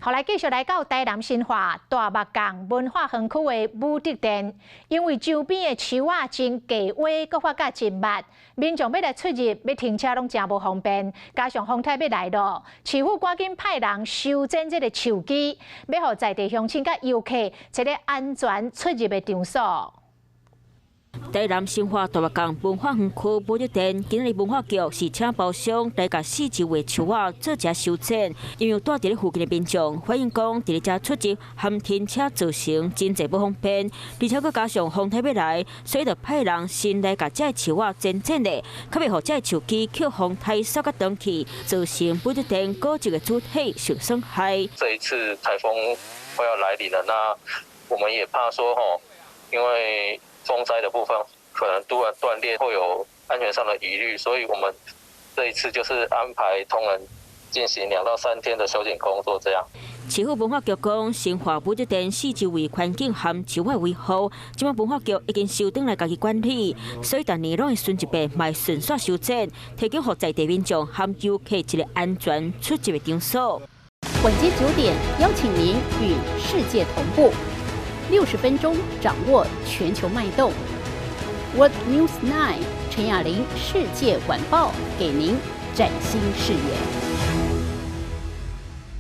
后来继续来到台南新化大木港文化园区的武德殿，因为周边的树啊真低矮，搁发甲真密，民众要来出入要停车拢真无方便，加上风台要来咯，市府赶紧派人修整这个树基，要互在地乡亲甲游客一个安全出入的场所。 台南新化大木港文化园区武德殿，今日文化局是请包商来甲四周围树仔做只修整，因为住伫咧附近的民众反映讲，伫咧遮出入含停车造成真侪不方便，而且佮加上风台要来，所以就派人先来甲遮树仔整整咧，较袂互遮树基扣风台扫甲断去，造成武德殿古迹的主体受损害。这一次台风快要来临了，那我们也怕说因为 风灾的部分可能突然断裂，会有安全上的疑虑，所以我们这一次就是安排同仁进行2到3天的修剪工作，这样。市府文化局讲，新化武德殿四周围环境含树仔维护，今晚文化局已经收转来家己管理，所以逐年拢会顺一遍卖顺续修整，提供予在地民众含游客一个安全出入的场所。晚间9点，邀请您与世界同步。 60分钟掌握全球脉动。What News 9，陈雅玲世界晚报给您崭新视野。